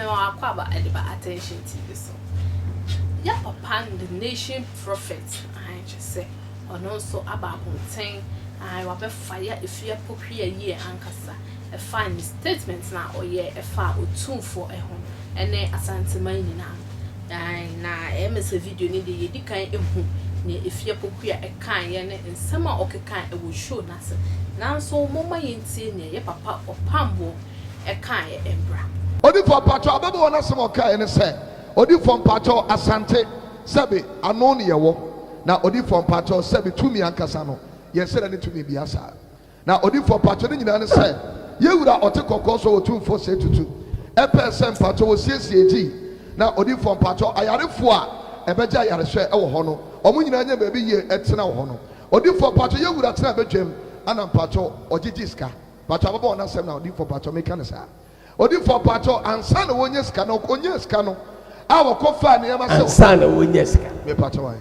Kwaba attention to this. Ya papa the nation prophet, I just say, or also about Pontain, I will be fire if you Pokua year ankasa. A fine statement now or ye a far or two for a home, and then a Santa Marina. I MS a video need the kind of home. If you Pokua a kind and summer or kind it will show nothing. Now so mama yin near your papa or Opambour a kind embra. Odi for patro ababa wana some okay and say odi for patro asante sabi anoni yewo na odi for patro sabi tumi ankasa no ye say na tumi biasa na odi for patro ni nyina ne say ye wura ote kokko so otumfo say tutu epesem patro osiesie ji na odi for patro ayarefo a ebeja ayarehwe ewo ho no omo nyina nya ba bi ye etena wo ho no odi for patro ye wura tena bedwam ana patro ogigiska patro ababa wana sem na odi for patro make an say odi for patro ansa na wonye ska no onye ska no a wokofa ne yama se ansa na wonye ska me patro wan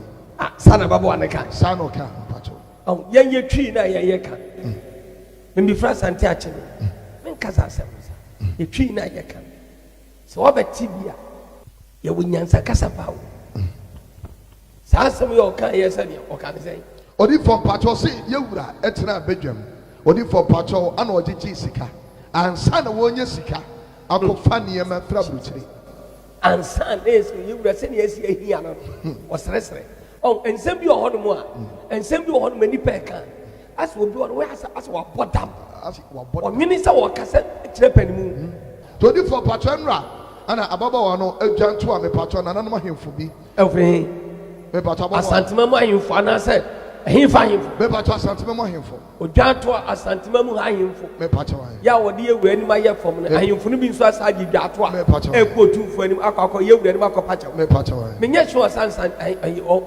sana babo aneka sana oka patro oh yenye twi na ye ka me frans anti ache me nkasa asem ye twi na ye ka so obeti bia ye wonyansa kasa pawo sa asem ye oka ye se ne oka ne sei odi for patro se ye wura etena bedwam odi for patro ana ogigi sika ansa na wonye sika akofa niema fra bruchiri ansa na esi yewura se ne esi ehia no osresre oh ensem bi ohodom a ensem bi ohodom ani peka as obi on we as wa bodam as wa bodam o minister wo kasa kire panimu to di for patronra ana ababa wa no adwanto a me patron na nanom ahemfo bi every me patron asantima mu ahemfo ana se ahemfo ahemfo me patron asantima mu ahemfo odwanto asantima mu ahemfo me patron ya wode yewura ani ma ye fom no ahemfo no bi nso asaji dwato a e ko tumfo ani akọ yewura ani ma ko pacha me patron me nye sure sansan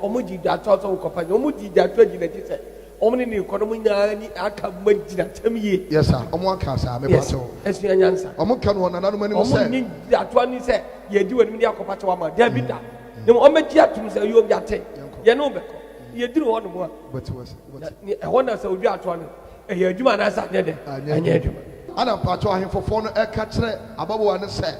omuji dwato so ko pacha omuji dwato gi na ti se omni ni ko no nya ni aka magina tamye yes sir omo aka sa me patron esu anyansa omo ka no na nanom ani mo se omo ni dwato ani se ye di wani ni akopacha wa ma da bi da ni omeji atum se yo biate ye no be ko ye diri ho no mo a but was ni e ho na se obi ato no e ye adwuma na sa nye de anya adwuma ana patron ahemfofo no e ka kire ababo wa ne se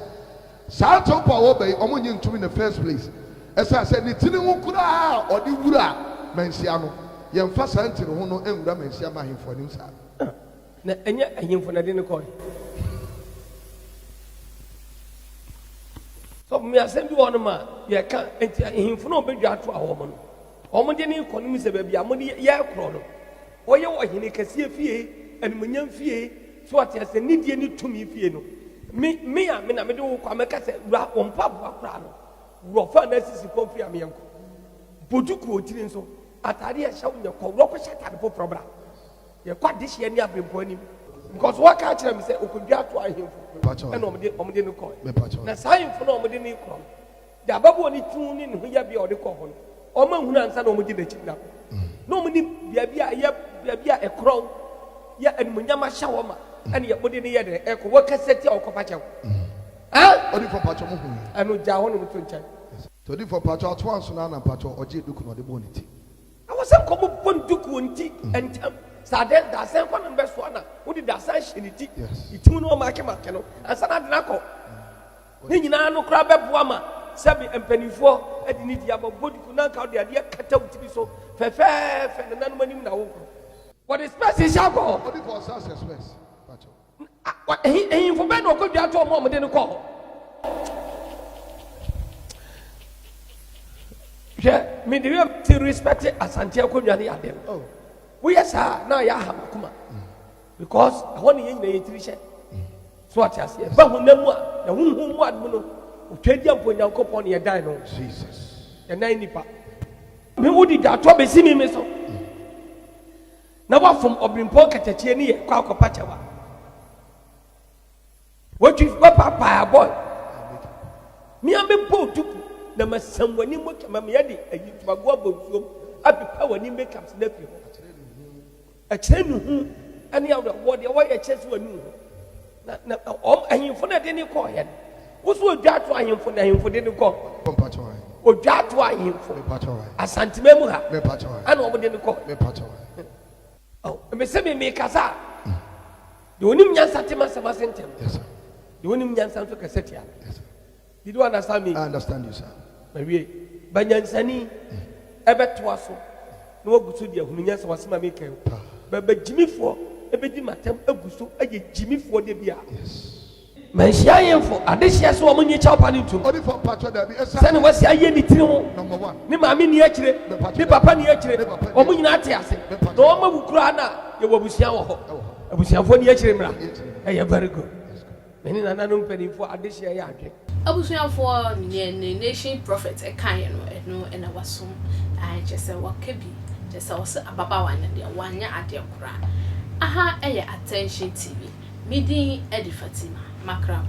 sa topo wo be omo nyi ntumi in the first place esa se ni tini ho kura odi wura mansia no ye mfa santi no ho no enwura mansia ma ahemfo nim sa na enye ahemfo na de ne ko so me asem bi wono ma ye ka enti ahemfo no obedwa ato awo mo no omo de ne ko nim se ba bia mo de ye kro no oye wo hene kase fie animunyam fie so atiase nidie ni tumi fie no me a me na me de wo kwa me kase wura ompa bo akra no wo fa na sisi pomfi am yenko boduku otiri nso atare a shawo nye ko wo ko shata de popro ye kwa de hye ni abempo anim because what ka kire me say okudwa to ahemfo na omde ne ko na sayemfo na omde ne ko da babo ni tun ni ne ya bia ode ko ho no oma hunu ansa na omde de chimda no omni bia bia ekron ya animunyama shawo ma ani ya bode ne ye de eko wo kaseti a okopache odi for patron mo hu anu ja ho no to ncha to di for patron to anso na patron oje duku no de boniti awasem ko bon duku nti entam sade da sen ko na beso na wodi da san hyeniti itimu no ma ke no ansa na de na ko ni nyina no kra beboa ma sabi empanifo edi ni dia boduku na ka de ade kata utimi so fefefe na nanu manim na wo ko what is space shago odi for success space patron ehimfo be no ko dwa to mo de ne ko je me de to respect asante akonnwa ne ade oh we yes na ya ha makuma because won ye nyina ye tiri hye so atiase ba hunamu a na hunhu mu admu no otwadi ampo nyankopon ye dan no Jesus ye nan nipa me wodi da to be si mi so na wa from obrimpo katachie ne ye kwa akopacha wa what if papa boy mi ambe po tuku na masam wani mo kama me yade ayi tubago abonsuom abipa wani makeup na fi ho a kire nu hu ani awda wo de wo ye chese wani hu na ahimfo na de ne ko ye wo so odwa to ahimfo na ahimfo de ne ko patron odwa to ahimfo patron asantime mu ha me patron ana wo de ne ko me patron oh me se me kasa de onim nyansa tema sama sentem yes sir de onim nyansa to kasetia yes sir Did you understand me? I understand you, sir. Maybe Banyansani ebe twaso no oguso dia hununya se wasema make be Jimmy for ebe di matem aguso aye Jimmy for de bia. Yes. Manhyia yemfo adehia so omunye chawpa ni ntum. Odi for patcho da bi Sane wasi aye ni tiri ho. Number 1. Ni maami ni akire, ni papa ni akire. Omu nyina ate ase. Na omu bukura na ye wabusia wo ho. Abusiafo ni akire mra. Eh very good. Meni nana no mpanimfo adehia ya adwe. Abusuafo ne nation prophet ekan no na wasom ai chese wakabi chese wose ababa wan de wanya ade kura aha eye attention tv midi edi Fatima Makram.